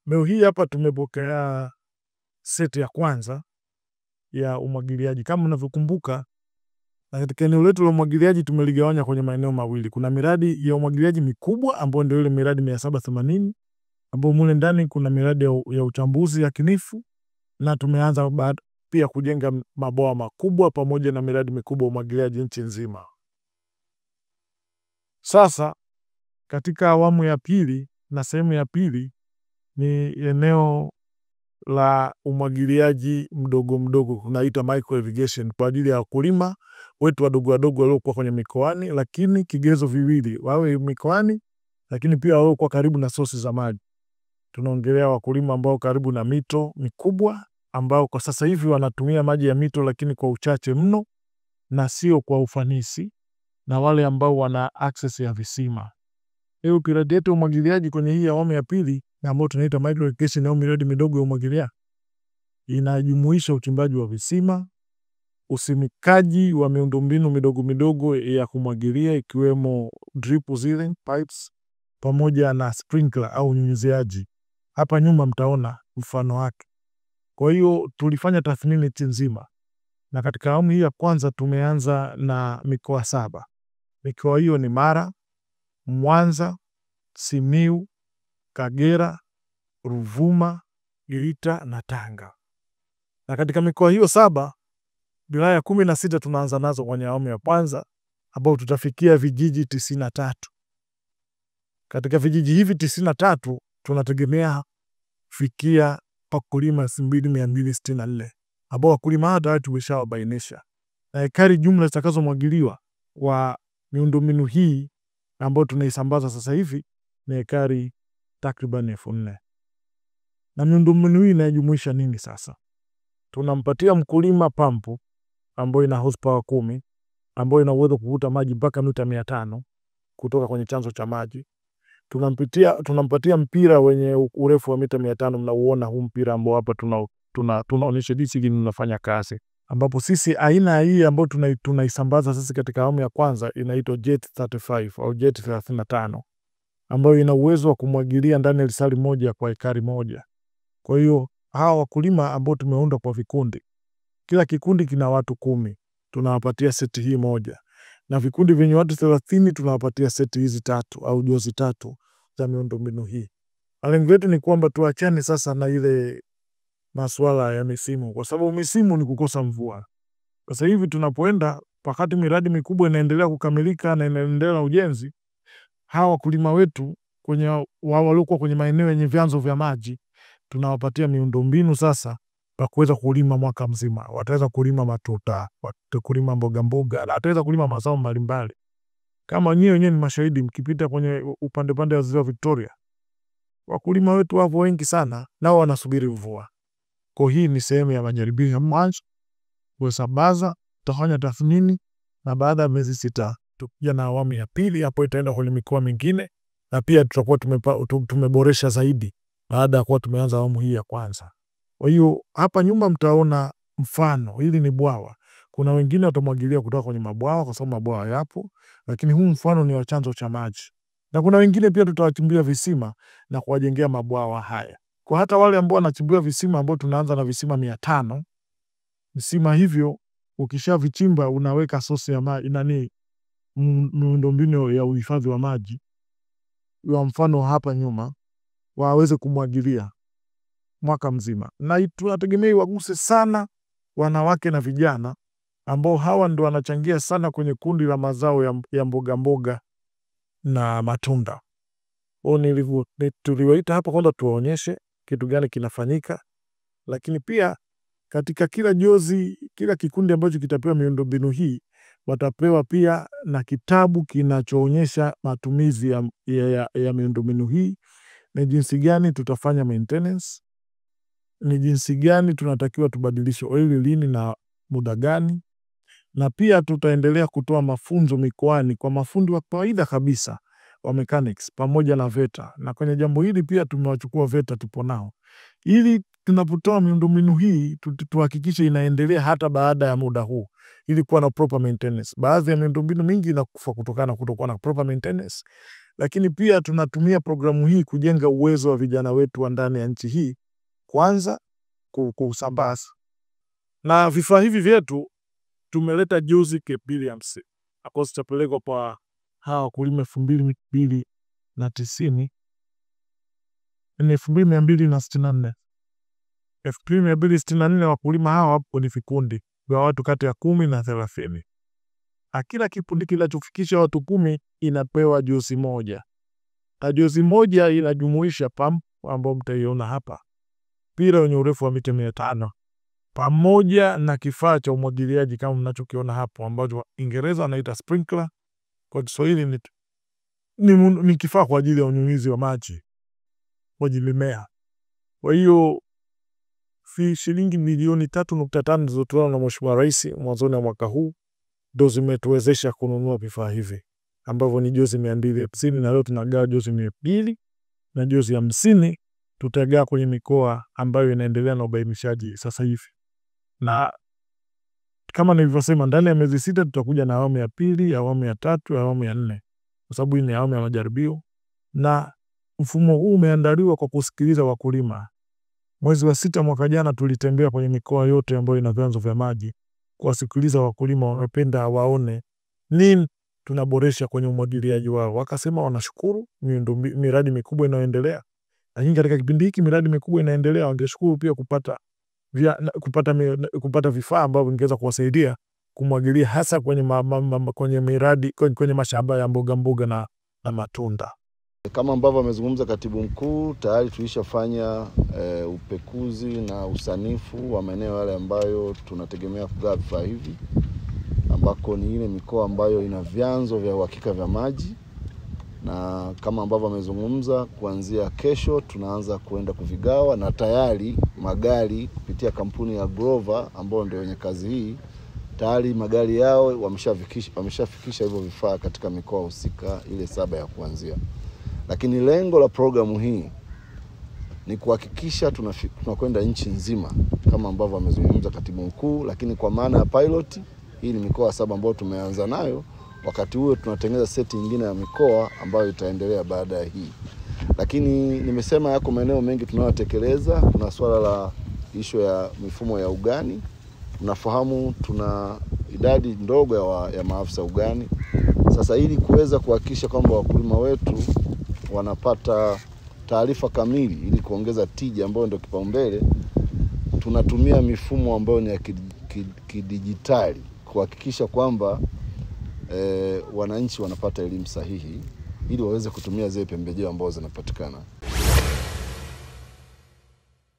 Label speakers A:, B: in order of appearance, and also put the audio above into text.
A: Leo hii hapa tumepokea seti ya kwanza ya umwagiliaji. Kama unavyokumbuka, na katika eneo letu la umwagiliaji tumeligawanya kwenye maeneo mawili. Kuna miradi ya umwagiliaji mikubwa ambayo ndio ile miradi 780 ambayo mule ndani kuna miradi ya uchambuzi yakinifu, na tumeanza pia kujenga mabwawa makubwa pamoja na miradi mikubwa ya umwagiliaji nchi nzima. Sasa katika awamu ya pili na sehemu ya pili ni eneo la umwagiliaji mdogo mdogo, tunaita micro irrigation, kwa ajili ya wakulima wetu wadogo wadogo waliokuwa kwenye mikoani, lakini kigezo viwili, wawe mikoani lakini pia wawe kwa karibu na sosi za maji. Tunaongelea wakulima ambao karibu na mito mikubwa, ambao kwa sasa hivi wanatumia maji ya mito lakini kwa uchache mno na sio kwa ufanisi, na wale ambao wana access ya visima. Hiyo miradi yetu ya umwagiliaji kwenye hii awamu ya pili ambayo tunaita micro irrigation au miradi midogo ya umwagiliaji inajumuisha uchimbaji wa visima, usimikaji wa miundombinu midogo midogo ya kumwagilia ikiwemo drip zile pipes pamoja na sprinkler au nyunyiziaji. Hapa nyuma mtaona mfano wake. Kwa hiyo tulifanya tathmini nchi nzima, na katika awamu hii ya kwanza tumeanza na mikoa 7. Mikoa hiyo ni Mara, Mwanza, Simiu, Kagera, Ruvuma, Geita na Tanga. Na katika mikoa hiyo 7, wilaya 16 tunaanza nazo kwenye awamu ya kwanza, ambao tutafikia vijiji 93. Katika vijiji hivi 93 tunategemea fikia wakulima 2264 ambao wakulima hata tumeshawabainisha, na ekari jumla zitakazomwagiliwa wa miundombinu hii ambayo tunaisambaza sasa hivi ni ekari takriban 4000. Na miundombinu hii inajumuisha nini sasa? Tunampatia mkulima pampu ambayo ina horsepower 10 ambayo ina uwezo kuvuta maji mpaka mita 500 kutoka kwenye chanzo cha maji. Tunampatia mpira wenye urefu wa mita 500. Mnauona huu mpira ambao hapa tunaonyesha jinsi unafanya kazi, ambapo sisi aina hii ambayo tunaisambaza sisi katika awamu ya kwanza inaitwa Jet 35 au Jet 35 ambayo ina uwezo wa kumwagilia ndani ya lisali moja kwa ekari moja. Kwa hiyo hawa wakulima ambao tumeunda kwa vikundi, kila kikundi kina watu 10, tunawapatia seti hii moja, na vikundi vyenye watu 30 tunawapatia seti hizi 3 au jozi 3 za miundombinu hii. Lengo letu ni kwamba tuachane sasa na ile masuala ya misimu, kwa sababu misimu ni kukosa mvua. Sasa hivi tunapoenda, wakati miradi mikubwa inaendelea kukamilika na inaendelea ujenzi, hawa wakulima wetu waliokuwa kwenye maeneo yenye vyanzo vya maji tunawapatia miundombinu sasa kwa kuweza kulima mwaka mzima. Wataweza kulima matuta, wataweza kulima mboga mboga, wataweza kulima mazao mbalimbali. Kama wenyewe ni mashahidi, mkipita kwenye upande wa Ziwa Victoria, wakulima wetu wapo wengi sana, nao wanasubiri mvua. Kwa hii ni sehemu ya majaribio ya mwanzo kusambaza, tutafanya tathmini, na baada ya miezi 6 tukija na awamu ya pili, hapo itaenda kwenye mikoa mingine, na pia tutakuwa tumeboresha zaidi baada ya kuwa tumeanza awamu hii ya kwanza. Kwa hiyo hapa nyuma mtaona mfano, hili ni bwawa. Kuna wengine watamwagilia kutoka kwenye mabwawa kwa sababu mabwawa yapo, lakini huu mfano ni wa chanzo cha maji. Na kuna wengine pia tutawachimbia visima na kuwajengea mabwawa haya. Kwa hata wale ambao wanachimbia visima, ambao tunaanza na visima 500, visima hivyo ukishavichimba unaweka sosi ya maji, miundombinu ya uhifadhi wa maji. Kwa mfano hapa nyuma waweze kumwagilia mwaka mzima. Na tunategemea waguse sana wanawake na vijana, ambao hawa ndio wanachangia sana kwenye kundi la mazao ya mboga mboga na matunda. Tuliwaita hapa kwanza tuwaonyeshe kitu gani kinafanyika, lakini pia katika kila jozi, kila kikundi ambacho kitapewa miundombinu hii watapewa pia na kitabu kinachoonyesha matumizi ya miundombinu hii, ni jinsi gani tutafanya maintenance, ni jinsi gani tunatakiwa tubadilishe oili lini na muda gani. Na pia tutaendelea kutoa mafunzo mikoani kwa mafundi wa kawaida kabisa wa mechanics pamoja na VETA. Na kwenye jambo hili pia tumewachukua VETA, tupo nao, ili tunapotoa miundombinu hii tuhakikishe inaendelea hata baada ya muda huu, ili kuwa na proper maintenance. Baadhi ya miundombinu mingi inakufa kutokana kutokuwa na proper maintenance, Lakini pia tunatumia programu hii kujenga uwezo wa vijana wetu wa ndani ya nchi hii, kwanza kusambaza. Na vifaa hivi vyetu tumeleta juzi Cape Williams, hapo zitapelekwa kwa hawa wakulima 2290 2264 2264 wakulima hawa wapo ni vikundi vya watu kati ya 10 na 30. Kila kikundi kinachofikisha watu 10 inapewa juzi moja. Na juzi moja inajumuisha pump ambayo mtaiona hapa, mpira wenye urefu wa mita 500, pamoja na kifaa cha umwagiliaji kama mnachokiona hapo, ambacho Kiingereza wanaita sprinkler, kwa Kiswahili ni kifaa kwa ajili ya unyunyizi wa maji kwa mimea. Kwa hiyo shilingi milioni 3.5 zilizotolewa na Mheshimiwa Rais mwanzoni wa mwaka huu ndio zimetuwezesha kununua vifaa hivi ambavyo ni jozi 250, na leo tunagawa jozi 200 na jozi 50 tutagawa kwenye mikoa ambayo inaendelea na ubainishaji sasa hivi. Na kama nilivyosema, ndani ya miezi 6 tutakuja na awamu ya pili, awamu ya 3, awamu ya 4, kwa sababu hii ni awamu ya majaribio. Na mfumo huu umeandaliwa kwa kusikiliza wakulima. Mwezi wa 6 mwaka jana tulitembea kwenye mikoa yote ambayo ina vyanzo vya maji kuwasikiliza wakulima, wanapenda waone nini tunaboresha kwenye umwagiliaji wao. Wakasema wanashukuru miradi mikubwa inayoendelea. Lakini katika kipindi hiki miradi mikubwa inaendelea, wangeshukuru pia kupata vifaa ambavyo vingeweza kuwasaidia kumwagilia, hasa kwenye miradi kwenye mashamba ya mboga na matunda.
B: Kama ambavyo amezungumza Katibu Mkuu, tayari tulishafanya upekuzi na usanifu wa maeneo yale ambayo tunategemea kugawa vifaa hivi, ambako ni ile mikoa ambayo ina vyanzo vya uhakika vya maji. Na kama ambavyo amezungumza, kuanzia kesho tunaanza kuenda kuvigawa, na tayari magari kupitia kampuni ya Grover ambao ndio wenye kazi hii, tayari magari yao wameshafikisha hivyo vifaa katika mikoa husika ile 7 ya kuanzia. Lakini lengo la programu hii ni kuhakikisha tunakwenda nchi nzima kama ambavyo amezungumza Katibu Mkuu, lakini kwa maana ya pilot hii ni mikoa 7 ambayo tumeanza nayo. Wakati huo tunatengeneza seti nyingine ya mikoa ambayo itaendelea baada ya hii. Lakini nimesema yako maeneo mengi tunayotekeleza. Kuna swala la issue ya mifumo ya ugani. Unafahamu tuna idadi ndogo ya maafisa ugani. Sasa ili kuweza kuhakikisha kwamba wakulima wetu wanapata taarifa kamili ili kuongeza tija ambayo ndio kipaumbele, tunatumia mifumo ambayo ni ya kidijitali kuhakikisha kwamba wananchi wanapata elimu sahihi ili waweze kutumia zile pembejeo ambazo zinapatikana.